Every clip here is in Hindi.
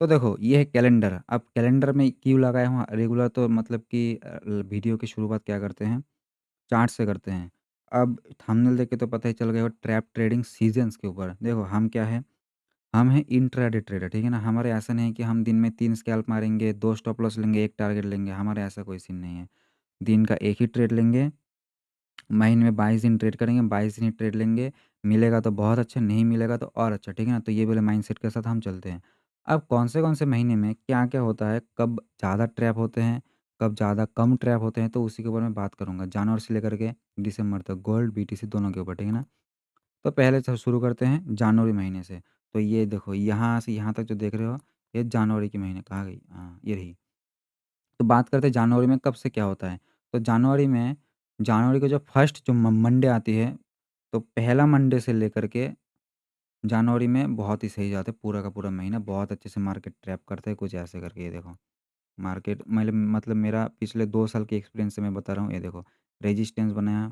तो देखो ये है कैलेंडर। अब कैलेंडर में क्यों लगाया हूँ रेगुलर, तो मतलब कि वीडियो की शुरुआत क्या करते हैं, चार्ट से करते हैं। अब थंबनेल देख के तो पता ही चल गया होगा ट्रैप ट्रेडिंग सीज़न्स के ऊपर। देखो हम क्या है, हम हैं इंट्राडे ट्रेडर, ठीक है ना? हमारे ऐसा नहीं है कि हम दिन में 3 स्कैल्प मारेंगे, 2 स्टॉप लॉस लेंगे, 1 टारगेट लेंगे, हमारा ऐसा कोई सीन नहीं है। दिन का 1 ही ट्रेड लेंगे, महीने में 22 दिन ट्रेड करेंगे, 22 दिन ही ट्रेड लेंगे, मिलेगा तो बहुत अच्छा, नहीं मिलेगा तो और अच्छा, ठीक है ना? तो ये वाले माइंडसेट के साथ हम चलते हैं। अब कौन से महीने में क्या-क्या होता है, कब ज़्यादा ट्रैप होते हैं, कब ज़्यादा कम ट्रैप होते हैं, तो उसी के ऊपर मैं बात करूँगा। जनवरी से लेकर के दिसंबर तक गोल्ड, बीटीसी दोनों के ऊपर, ठीक है ना? तो पहले से शुरू करते हैं जनवरी महीने से। तो ये देखो यहाँ से यहाँ तक जो देख रहे हो, ये जनवरी के महीने कहाँ गई? हाँ, ये रही। तो बात करते हैं जनवरी में कब से क्या होता है। तो जनवरी को जो फर्स्ट जो म मंडे आती है, तो पहला मंडे से लेकर के जनवरी में बहुत ही सही जाता है, पूरा का पूरा महीना बहुत अच्छे से मार्केट ट्रैप करता है, कुछ ऐसे करके ये देखो। मार्केट मतलब मेरा पिछले 2 साल के एक्सपीरियंस से मैं बता रहा हूँ, ये देखो रेजिस्टेंस बनाया,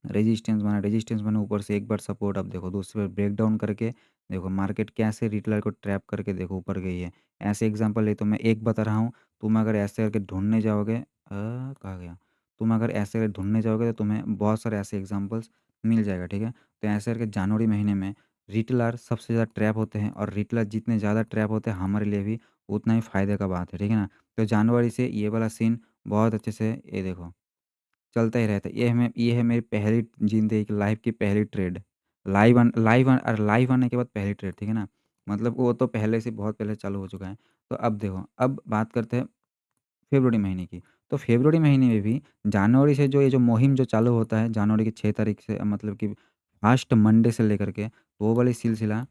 रेजिस्टेंस बना, ऊपर से एक बार सपोर्ट, अब देखो दूसरी बार ब्रेकडाउन करके देखो मार्केट कैसे रिटेलर को ट्रैप करके देखो ऊपर गई है। ऐसे एग्जांपल है तो मैं एक बता रहा हूँ, तुम अगर ऐसे करके ढूँढने जाओगे कहाँ गया? तुम अगर ऐसे करके ढूँढने जाओगे तो तुम्हें बहुत सारे ऐसे एग्जांपल्स मिल जाएगा, ठीक है? तो ऐसे करके जनवरी महीने में रिटेलर सबसे ज़्यादा ट्रैप होते हैं और रिटेलर जितने ज़्यादा ट्रैप होते हैं हमारे लिए भी उतना ही फ़ायदे का बात है, ठीक है ना? तो जनवरी से ये वाला सीन बहुत अच्छे से ये देखो चलता ही रहता है। ये है मेरी पहली ज़िंदगी की लाइफ़ की पहली ट्रेड। लाइव आने के बाद पहली ट्रेड, ठीक है ना? मतलब वो तो पहले से बहुत पहले चालू हो चुका है। तो अब देखो, अब बात करते हैं फ़रवरी महीने की। तो फ़रवरी महीने में भी जनवरी से जो ये जो मुहिम जो चालू होता है, जनवरी की 6 तारीख से मतलब कि फर्स्ट मंडे से लेकर के, तो वो वाली सिलसिला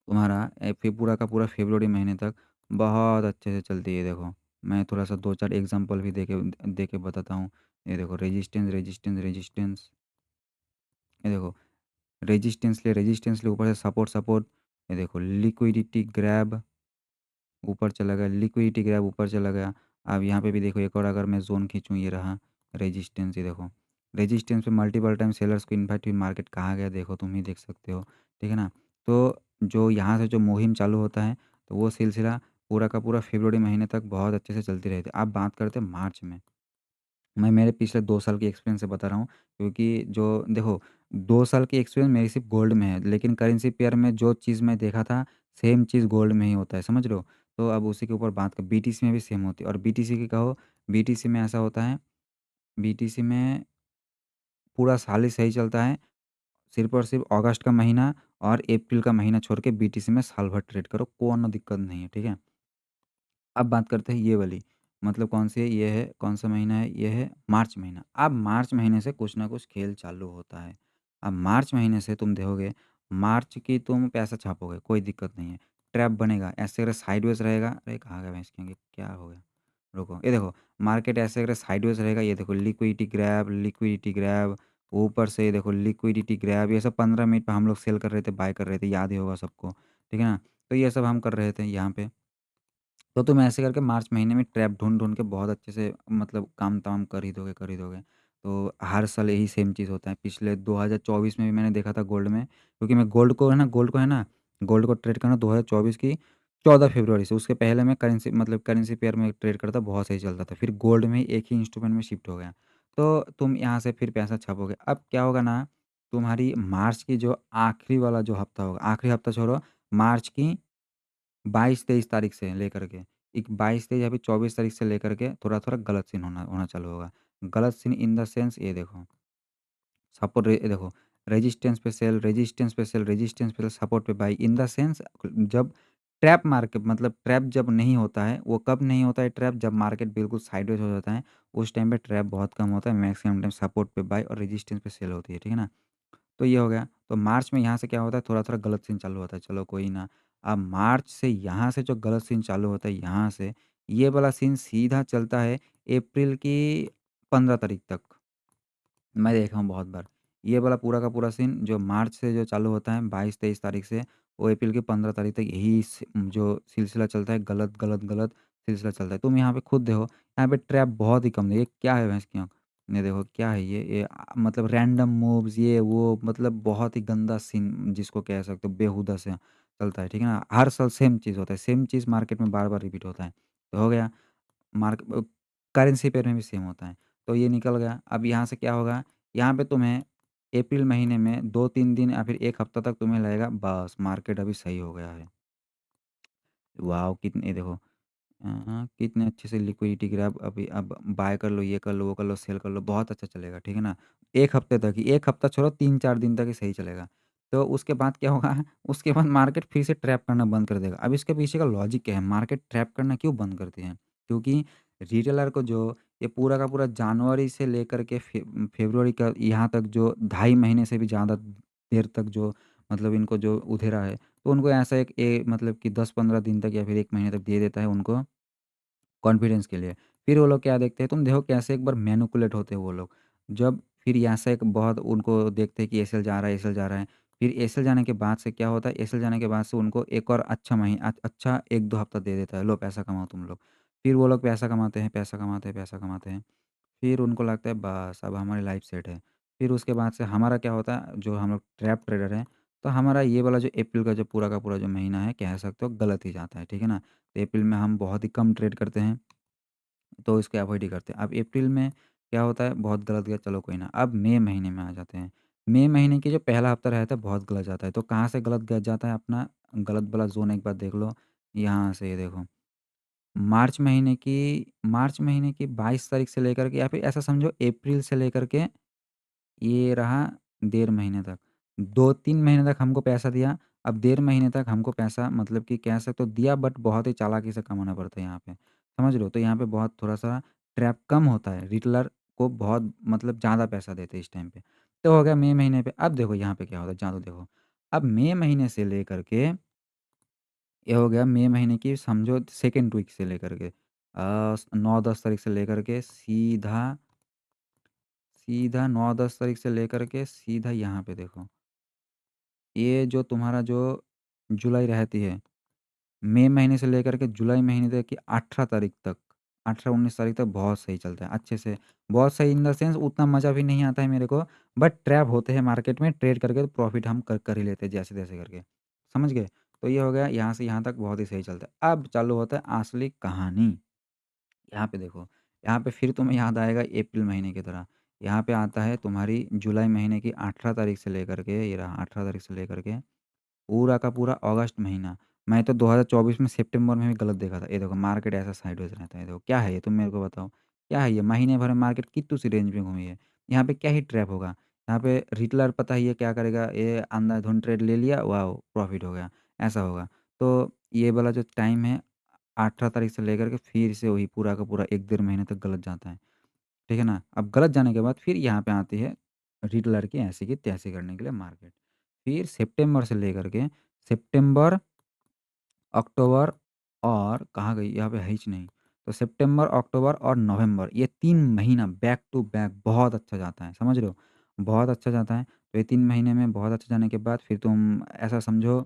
तुम्हारा फिर पूरा का पूरा फ़रवरी महीने तक बहुत अच्छे से चलती है देखो। मैं थोड़ा-सा 2-4 एग्ज़ाम्पल भी दे के बताता हूँ। ये देखो रेजिस्टेंस, ये देखो रेजिस्टेंस ले ऊपर से सपोर्ट, ये देखो लिक्विडिटी ग्रैब ऊपर चला गया, लिक्विडिटी ग्रैब ऊपर चला गया। अब यहाँ पे भी देखो एक और अगर मैं ज़ोन खींचूँ, ये रहा रेजिस्टेंस, ये देखो। रेजिस्टेंस पे मल्टीपल टाइम सेलर्स को इन्वाइट हुई, मार्केट कहाँ गया देखो, तुम ही देख सकते हो, ठीक है ना? तो जो यहाँ से जो मुहिम चालू होता है, तो वो सिलसिला पूरा का पूरा फ़रवरी महीने तक बहुत अच्छे से चलती रहती है। अब बात करते हैं मार्च में। मैं मेरे पिछले 2 साल के एक्सपीरियंस से बता रहा हूँ, क्योंकि जो देखो 2 साल की एक्सपीरियंस मेरी सिर्फ़ गोल्ड में है, लेकिन करेंसी पेयर में जो चीज़ मैं देखा था, सेम चीज़ गोल्ड में ही होता है, समझ रहे हो? तो अब उसी के ऊपर बात कर, बीटीसी में भी सेम होती है और बीटीसी की कहो, बीटीसी में ऐसा होता है, बीटीसी में पूरा साल ही सही चलता है, सिर्फ़ और सिर्फ़ अगस्त का महीना और अप्रैल का महीना छोड़ के बीटीसी में साल भर ट्रेड करो, कोनो दिक्कत नहीं है, ठीक है? अब बात करते हैं ये वाली, मतलब कौन-सी है, ये है, कौन-सा महीना है, ये है मार्च महीना। अब मार्च महीने से कुछ ना कुछ खेल चालू होता है। अब मार्च महीने से तुम देखोगे, मार्च की तुम पैसा छापोगे, कोई दिक्कत नहीं है। ट्रैप बनेगा, ऐसे अगर साइडवेज़ रहेगा, अरे कहाँ गया भैंस की आँखें, क्या हो गया? रुको, ये देखो मार्केट ऐसे अगर साइडवेज़ रहेगा, ये देखो लिक्विडिटी ग्रैब, ऊपर से ये देखो लिक्विडिटी ग्रैब, ये सब 15 मिनट पे हम लोग सेल कर रहे थे, बाय कर रहे थे, याद ही होगा सबको, ठीक है ना? तो ये सब हम कर रहे थे यहाँ पे। तो तुम ऐसे करके मार्च महीने में ट्रैप ढूँढ-ढूँढ के बहुत अच्छे से मतलब काम-तमाम कर ही दोगे। तो हर साल यही सेम चीज़ होता है। पिछले 2024 में भी मैंने देखा था गोल्ड में, क्योंकि मैं गोल्ड को ट्रेड करना 2024 की 14 फरवरी से, उसके पहले मैं करेंसी पेयर में ट्रेड करता, बहुत सही चलता था। फिर गोल्ड में ही एक ही इंस्ट्रूमेंट में शिफ्ट हो गया। तो तुम यहाँ से फिर पैसा छापोगे। अब क्या होगा ना, तुम्हारी मार्च की जो आखिरी वाला जो हफ्ता होगा, आखिरी हफ्ता छोड़ो, मार्च की 22-23 तारीख से लेकर के, एक 22-23 या फिर 24 तारीख से लेकर के थोड़ा-थोड़ा गलत सीन होना होना चालू होगा। गलत सीन इन द सेंस, ये देखो, सपोर्ट ये देखो, रेजिस्टेंस पे सेल, सपोर्ट पे बाई, इन द सेंस जब ट्रैप मार्केट मतलब ट्रैप जब नहीं होता है, वो कब नहीं होता है ट्रैप, जब मार्केट बिल्कुल साइडवेज़ हो जाता है, उस टाइम पे ट्रैप बहुत कम होता है, मैक्सिमम टाइम सपोर्ट पे बाय और रेजिस्टेंस पे सेल होती है, ठीक है ना? तो ये हो गया। तो मार्च में यहाँ से क्या होता है, थोड़ा-थोड़ा गलत सीन चालू होता है, चलो कोई ना। अब मार्च से यहाँ से जो गलत सीन चालू होता है यहाँ से, ये वाला सीन सीधा चलता है अप्रैल की 15 तारीख तक। मैं देखा हूँ बहुत बार। ये वाला पूरा का पूरा सीन जो मार्च से जो चालू होता है 22-23 तारीख से, वो अप्रैल की 15 तारीख तक यही जो सिलसिला चलता है, गलत सिलसिला चलता है। तुम यहाँ पे खुद देखो, यहाँ पे ट्रैप बहुत ही कम है। ये क्या है भैंस की आँख? ये देखो क्या है ये मतलब रैंडम मूव्स, ये वो, मतलब बहुत ही गंदा सीन जिसको कह सकते हो, बेहुदा से चलता है, ठीक है ना? हर साल सेम चीज़ होता है, सेम चीज़ मार्केट में बार-बार रिपीट होता है। तो हो गया करेंसी पेयर में भी सेम होता है। तो ये निकल गया, अब यहाँ से क्या होगा, यहाँ पे तुम्हें अप्रैल महीने में 2-3 दिन या फिर 1 हफ्ता तक तुम्हें लगेगा बस मार्केट अभी सही हो गया है। वॉव! कितने देखो कितने अच्छे से लिक्विडिटी ग्रैब अभी अब बाय कर लो, ये कर लो, वो कर लो, सेल कर लो, बहुत अच्छा चलेगा, ठीक है ना? 1 हफ्ते तक ही, 1 हफ्ता छोड़ो 3-4 दिन तक ही सही चलेगा। तो उसके बाद क्या होगा उसके बाद मार्केट फिर से ट्रैप करना बंद कर देगा। अब इसके पीछे का लॉजिक क्या है? मार्केट ट्रैप करना क्यों बंद करती है? क्योंकि रिटेलर को जो ये पूरा का पूरा जनवरी से लेकर के फ़रवरी का यहाँ तक जो 2.5 महीने से भी ज़्यादा देर तक जो मतलब इनको जो उधेरा है, तो उनको ऐसा एक मतलब कि 10-15 दिन तक या फिर 1 महीने तक दे देता है उनको कॉन्फिडेंस के लिए। फिर वो लोग क्या देखते हैं, तुम देखो कैसे एक बार मैनिपुलेट होते हैं वो लोग। जब फिर यहाँ से एक बहुत उनको देखते हैं कि एसएल जा रहा है, एसएल जा रहा है। फिर एसएल जाने के बाद से क्या होता है, एसएल जाने के बाद से उनको एक और अच्छा 1-2 हफ्ता दे देता है, लो पैसा कमाओ तुम लोग। फिर वो लोग पैसा कमाते हैं, पैसा कमाते हैं, पैसा कमाते हैं। फिर उनको लगता है बस अब हमारी लाइफ़ सेट है। फिर उसके बाद से हमारा क्या होता है, जो हम लोग ट्रैप ट्रेडर हैं, तो हमारा ये वाला जो अप्रैल का जो पूरा का पूरा जो महीना है, कह सकते हो गलत ही जाता है, ठीक है ना? तो अप्रैल में हम बहुत ही कम ट्रेड करते हैं। तो इसको अवॉइड ही करते हैं। अब अप्रैल में क्या होता है बहुत गलत गया चलो कोई ना। अब मई महीने में आ जाते हैं। मई महीने की जो पहला हफ्ता रहता है बहुत गलत जाता है। तो कहाँ से गलत जाता है अपना गलत वाला ज़ोन एक बार देख लो। यहाँ से ये देखो मार्च महीने की 22 तारीख से लेकर के या फिर ऐसा समझो अप्रैल से लेकर के ये रहा 1.5 महीने तक। 2-3 महीने तक हमको पैसा दिया, अब 1.5 महीने तक हमको पैसा मतलब कि कह सकते हो दिया बट बहुत ही चालाकी से कमाना पड़ता है यहाँ पे। समझ रहे हो? तो यहाँ पे बहुत थोड़ा-सा ट्रैप कम होता है, रिटेलर को बहुत मतलब ज़्यादा पैसा देते हैं इस टाइम पे। तो हो गया मई महीने पे, अब देखो यहाँ पे क्या होता है जादू देखो। अब मई महीने से लेकर के ये हो गया मई महीने की समझो सेकंड वीक से लेकर के 9-10 तारीख से लेकर के सीधा 9-10 तारीख से लेकर के सीधा यहाँ पे देखो। ये जो तुम्हारा जो जुलाई रहती है, मई महीने से लेकर के जुलाई महीने तक की 18 तारीख तक, 18-19 तारीख तक बहुत सही चलता है, अच्छे से। बहुत सही इन द सेंस उतना मज़ा भी नहीं आता है मेरे को, बट ट्रैप होते हैं मार्केट में, ट्रेड करके तो प्रॉफ़िट हम कर ही लेते हैं जैसे-तैसे करके। समझ गए? तो ये हो गया यहाँ से यहाँ तक बहुत ही सही चलता है। अब चालू होता है असली कहानी। यहाँ पे देखो, यहाँ पे फिर तुम्हें याद आएगा अप्रैल महीने की तरह। यहाँ पे आता है तुम्हारी जुलाई महीने की 18 तारीख से लेकर के ये रहा 18 तारीख से लेकर के पूरा का पूरा अगस्त महीना। मैं तो 2024 में सितंबर में भी गलत देखा था। ये देखो मार्केट ऐसा साइडवेज़ रहता है। देखो क्या है ये तुम मेरे को बताओ? क्या है ये? महीने भर में मार्केट कितनी सी रेंज में घूमी है। यहाँ पे क्या ही ट्रैप होगा? यहाँ पे रिटेलर पता ही है क्या करेगा? ये अंधाधुंध ट्रेड ले लिया, वॉव! प्रॉफ़िट हो गया, ऐसा होगा। तो ये वाला जो टाइम है 18 तारीख से लेकर के फिर से वही पूरा का पूरा 1 डेढ़ महीने तक गलत जाता है। ठीक है ना? अब गलत जाने के बाद फिर यहाँ पे आती है रिटेलर की ऐसी की तैसी करने के लिए मार्केट। फिर सितंबर से लेकर के सितंबर, अक्टूबर और कहाँ गई? यहाँ पे है हीच नहीं। तो सितंबर, अक्टूबर और नवंबर ये 3 महीना बैक टू बैक बहुत अच्छा जाता है, समझ रहे हो? बहुत अच्छा जाता है। तो ये 3 महीने में बहुत अच्छा जाने के बाद फिर तुम ऐसा समझो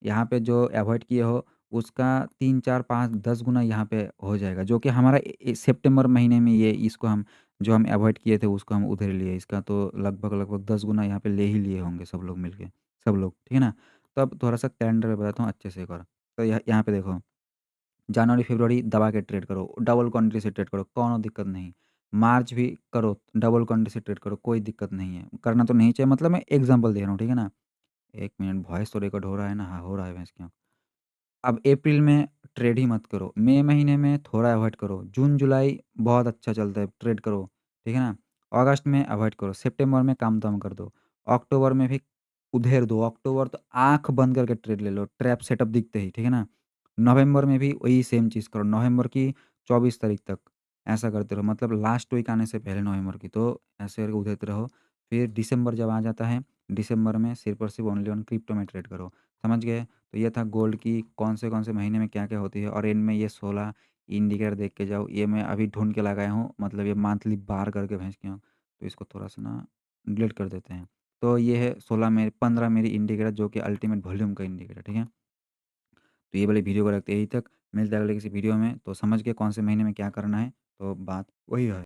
यहाँ पे जो अवॉइड किए हो उसका 3, 4, 5, 10 गुना यहाँ पे हो जाएगा जो कि हमारा सितंबर महीने में ये इसको हम जो हम अवॉइड किए थे उसको हम उधर लिए। इसका तो लगभग-लगभग 10 गुना यहाँ पे ले ही लिए होंगे सब लोग मिलके, सब लोग, ठीक है ना? तो अब थोड़ा-सा कैलेंडर में बताता हूँ अच्छे से एक बार। तो यहाँ पे देखो जनवरी, फरवरी दबा के ट्रेड करो, डबल क्वांटिटी से ट्रेड करो, कोनो दिक्कत नहीं। मार्च भी करो, डबल क्वांटिटी से ट्रेड करो, कोई दिक्कत नहीं है। करना तो नहीं चाहिए मतलब मैं एग्ज़ाम्पल दे रहा हूँ, ठीक है ना? 1 मिनट वॉइस तो रिकॉर्ड हो रहा है ना? हाँ, हो रहा है भैंस की आँख। अब अप्रैल में ट्रेड ही मत करो, मई महीने में थोड़ा अवॉइड करो, जून, जुलाई बहुत अच्छा चलता है, ट्रेड करो, ठीक है ना? अगस्त में अवॉइड करो, सितंबर में काम-धाम कर दो, अक्टूबर में भी उधेर दो, अक्टूबर तो आँख बंद करके ट्रेड ले लो, ट्रैप सेटअप दिखते ही, ठीक है ना? नवंबर में भी वही सेम चीज़ करो, नवंबर की 24 तारीख तक ऐसा करते रहो, मतलब लास्ट वीक आने से पहले नवंबर की, तो ऐसे करके उधेड़ते रहो। फिर दिसंबर जब आ जाता है, दिसंबर में सिर्फ़ और सिर्फ़ ओनली ऑन क्रिप्टो में ट्रेड करो, समझ गए? तो ये था गोल्ड की कौन से महीने में क्या-क्या होती है और इनमें ये 16 इंडिकेटर देख के जाओ। ये मैं अभी ढूँढ के लगाया हूँ, मतलब ये मंथली बार करके भैंस की आँख, तो इसको थोड़ा-सा ना डिलीट कर देते हैं। तो ये है 16 मेरे 15 मेरी इंडिकेटर जो कि अल्टीमेट वॉल्यूम का इंडिकेटर, ठीक है? तो ये वाली वीडियो को रखते हैं यहीं तक, मिलते हैं अगले किसी वीडियो में। तो समझ गए कौन से महीने में क्या करना है, तो बात वही है।